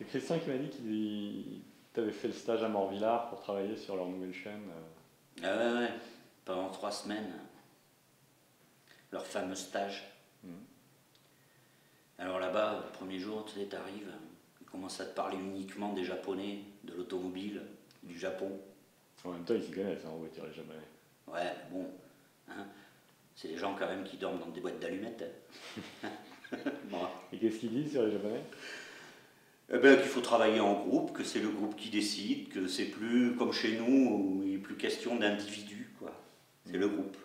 C'est Christian qui m'a dit qu'il t'avait fait le stage à Morvillard pour travailler sur leur nouvelle chaîne. Ah ouais, ouais, pendant 3 semaines, leur fameux stage. Mhm. Alors là-bas, le premier jour, tu sais, t'arrives, ils commencent à te parler uniquement des Japonais, de l'automobile, du Japon. En même temps, ils s'y connaissent en voiture les Japonais. Ouais, bon, hein, c'est des gens quand même qui dorment dans des boîtes d'allumettes. Bon. Et qu'est-ce qu'ils disent sur les Japonais? Eh ben, qu'il faut travailler en groupe, que c'est le groupe qui décide, que c'est plus comme chez nous où il n'est plus question d'individus, quoi. C'est le groupe.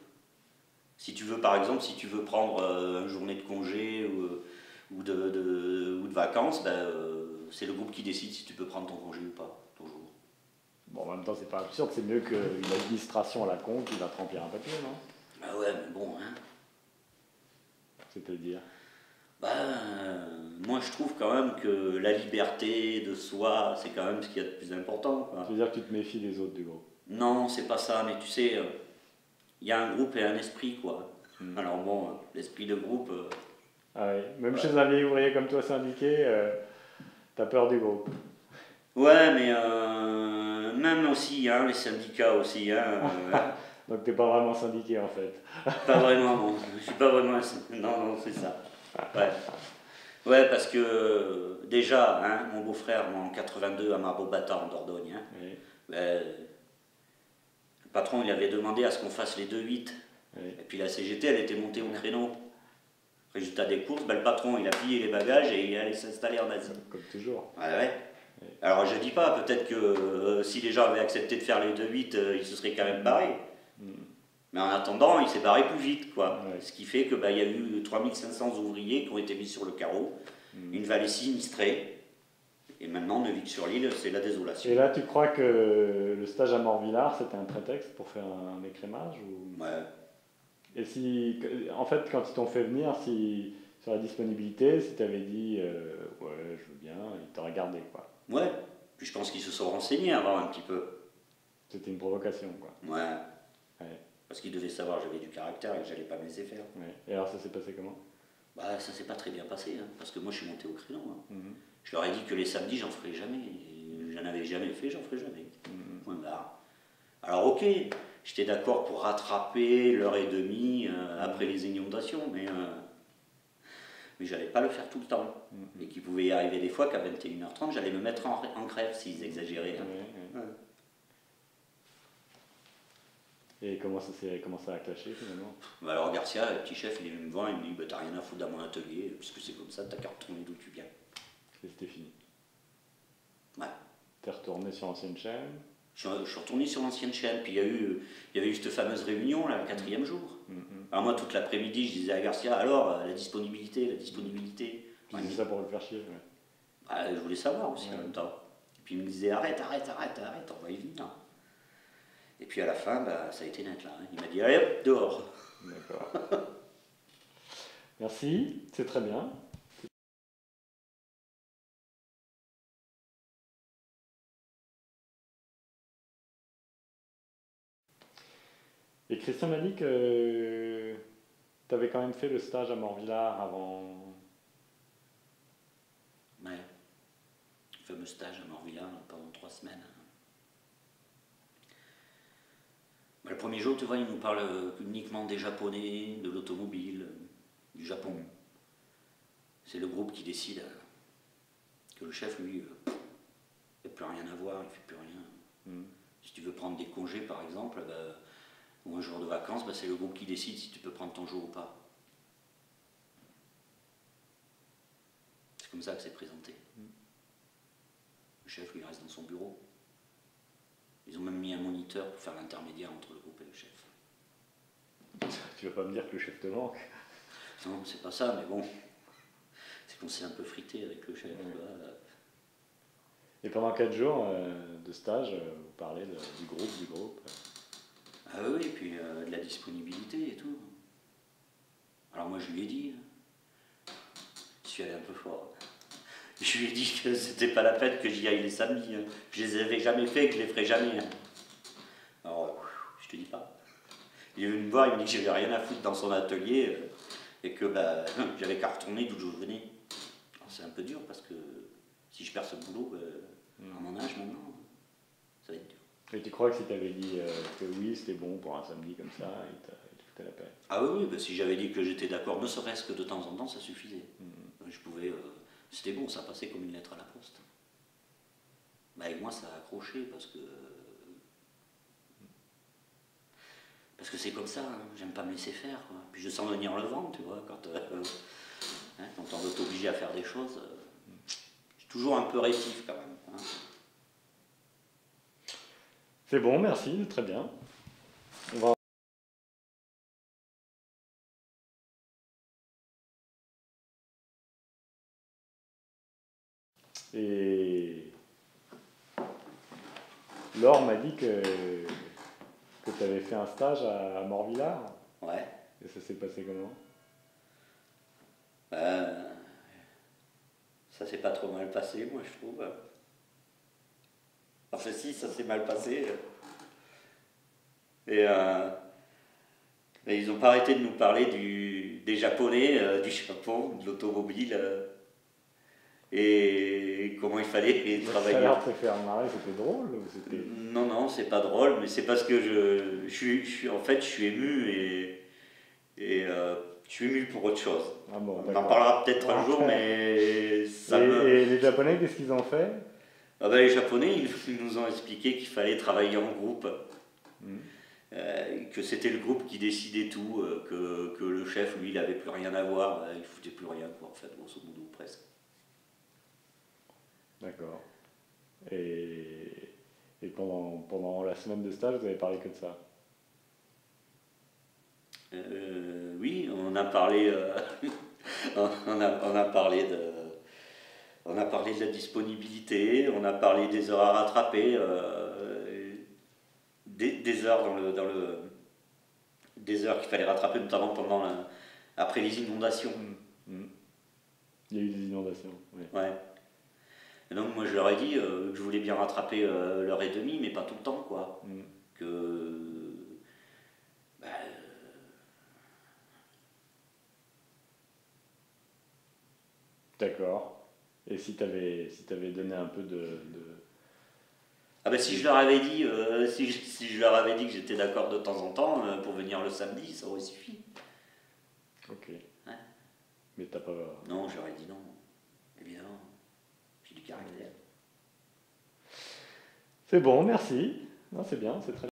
Si tu veux, par exemple, si tu veux prendre une journée de congé ou de vacances, ben, c'est le groupe qui décide si tu peux prendre ton congé ou pas, ton jour. Bon, en même temps, c'est pas absurde, c'est mieux qu'une administration à la con qui va te remplir un papier, non? Ah ouais, mais bon, hein. C'est-à-dire. Moi je trouve quand même que la liberté de soi, c'est quand même ce qu'il y a de plus important, quoi. Tu veux dire que tu te méfies des autres du groupe? Non, c'est pas ça, mais tu sais, il y a un groupe et un esprit, quoi. Alors bon, l'esprit de groupe, Ah oui, même ouais. chez un vieil ouvrier comme toi syndiqué, t'as peur du groupe. Ouais, mais même aussi, hein, les syndicats aussi, hein, Donc t'es pas vraiment syndiqué en fait. pas vraiment, non, je suis pas vraiment, non, non, c'est ça. Ouais, ouais, parce que déjà, hein, mon beau-frère, moi, en 82, à Marbeau-Bâtard, en Dordogne, hein, Oui, ben, le patron, il avait demandé à ce qu'on fasse les 2-8. oui. Et puis la CGT, elle était montée au créneau. Résultat des courses, ben, le patron, il a plié les bagages et il est allé s'installer en Asie. Comme toujours. Ouais, ouais. Alors je dis pas, peut-être que si les gens avaient accepté de faire les 2-8, ils se seraient quand même barrés. Mais en attendant, il s'est barré plus vite, quoi. Ouais. Ce qui fait que il y a eu 3500 ouvriers qui ont été mis sur le carreau, une vallée sinistrée, et maintenant Neuville-sur-l'Île, c'est la désolation. Et là, tu crois que le stage à Morvillard, c'était un prétexte pour faire un écrémage ou... Ouais. Et si, en fait, quand ils t'ont fait venir, si, sur la disponibilité, si tu avais dit ouais, je veux bien, ils t'auraient gardé, quoi. Ouais. Puis je pense qu'ils se sont renseignés avant un petit peu. C'était une provocation, quoi. Ouais. Ouais, Parce qu'ils devaient savoir que j'avais du caractère et que j'allais pas me laisser faire. ouais. Et alors, ça s'est passé comment? Bah ça s'est pas très bien passé, hein, parce que moi je suis monté au créneau. Hein. Mhm. Je leur ai dit que les samedis j'en ferai jamais. Et j'en avais jamais fait, j'en ferai jamais. Point barre. Alors ok, j'étais d'accord pour rattraper l'heure et demie après les inondations, mais j'allais pas le faire tout le temps. Et qu'il pouvait y arriver des fois qu'à 21h30 j'allais me mettre en grève s'ils exagéraient. Hein. Ouais, ouais. Ouais. Et comment ça a clashé finalement? Bah alors Garcia, le petit chef, il est venu me voir, il me dit bah, t'as rien à foutre dans mon atelier, puisque c'est comme ça, t'as qu'à retourner d'où tu viens. Et c'était fini. Ouais. T'es retourné sur l'ancienne chaîne? Je suis retourné sur l'ancienne chaîne, puis il y avait eu cette fameuse réunion, là, le 4e jour. Alors moi, toute l'après-midi, je disais à Garcia, alors, la disponibilité, la disponibilité. Tu disais ça pour le faire chier, ouais. Bah, je voulais savoir aussi en même temps. Et puis il me disait, arrête, on va y venir. Et puis à la fin, bah, ça a été net là. Hein. Il m'a dit, allez hop, dehors. D'accord. Merci, c'est très bien. Et Christian m'a dit que tu avais quand même fait le stage à Morvillard avant. Ouais. Le fameux stage à Morvillard pendant 3 semaines. Bah, le premier jour, tu vois, il nous parle uniquement des Japonais, de l'automobile, du Japon. C'est le groupe qui décide que le chef, lui, il n'a plus rien à voir, il ne fait plus rien. Si tu veux prendre des congés, par exemple, ou un jour de vacances, c'est le groupe qui décide si tu peux prendre ton jour ou pas. C'est comme ça que c'est présenté. Le chef, lui, il reste dans son bureau. Ils ont même mis un moniteur pour faire l'intermédiaire entre le groupe et le chef. Tu vas pas me dire que le chef te manque? Non, c'est pas ça, mais bon, c'est qu'on s'est un peu frité avec le chef. Et pendant 4 jours de stage, vous parlez du groupe. Ah oui, et puis de la disponibilité et tout. Alors moi je lui ai dit, je suis allé un peu fort. Je lui ai dit que c'était pas la peine que j'y aille les samedis. Hein. Je les avais jamais fait et que je les ferai jamais. Hein. Alors, je te dis pas. Il est venu me voir, il m'a dit que j'avais rien à foutre dans son atelier et que j'avais qu'à retourner d'où je venais. Alors c'est un peu dur parce que Si je perds ce boulot, à mon âge maintenant, ça va être dur. Et tu crois que si tu avais dit que oui, c'était bon pour un samedi comme ça, il te foutait la paix? Ah oui, si j'avais dit que j'étais d'accord, ne serait-ce que de temps en temps, ça suffisait. Je pouvais, c'était bon, ça passait comme une lettre à la poste. Bah, et moi, ça a accroché parce que c'est comme ça, hein. J'aime pas me laisser faire, quoi. Puis je sens venir le vent, tu vois, quand on veut t'obliger à faire des choses. Je suis toujours un peu rétif quand même. Hein. C'est bon, merci, très bien. On va Et Laure m'a dit que tu avais fait un stage à Morvillard. Ouais. Et ça s'est passé comment? Ça s'est pas trop mal passé, moi, je trouve. Enfin, si, ça s'est mal passé. Et ils n'ont pas arrêté de nous parler des Japonais, du Japon, de l'automobile, et comment il fallait travailler. Ça a l'air de te faire marrer, c'était drôle ou c'était... Non, c'est pas drôle, mais c'est parce que je suis ému et je suis ému pour autre chose. Ah bon, on en parlera peut-être un jour, mais ça et les Japonais, qu'est-ce qu'ils ont fait? Les Japonais, ils nous ont expliqué qu'il fallait travailler en groupe. Que c'était le groupe qui décidait tout, que le chef, lui, il n'avait plus rien à voir, il foutait plus rien, quoi, en fait, grosso modo, presque. D'accord. Et pendant la semaine de stage, vous avez parlé que de ça? Oui, on a parlé, on a parlé de la disponibilité, on a parlé des heures à rattraper, des heures des heures qu'il fallait rattraper, notamment après les inondations. Il y a eu des inondations, oui. Ouais. Et donc moi je leur ai dit que je voulais bien rattraper l'heure et demie, mais pas tout le temps, quoi. Que D'accord. Et si t'avais donné un peu de... Ah ben si je leur avais dit, si je leur avais dit que j'étais d'accord de temps en temps pour venir le samedi, ça aurait suffi. Ok. Ouais. Mais t'as pas... Non, j'aurais dit non, évidemment. J'ai du caractère. C'est bon, merci. Non, c'est bien, c'est très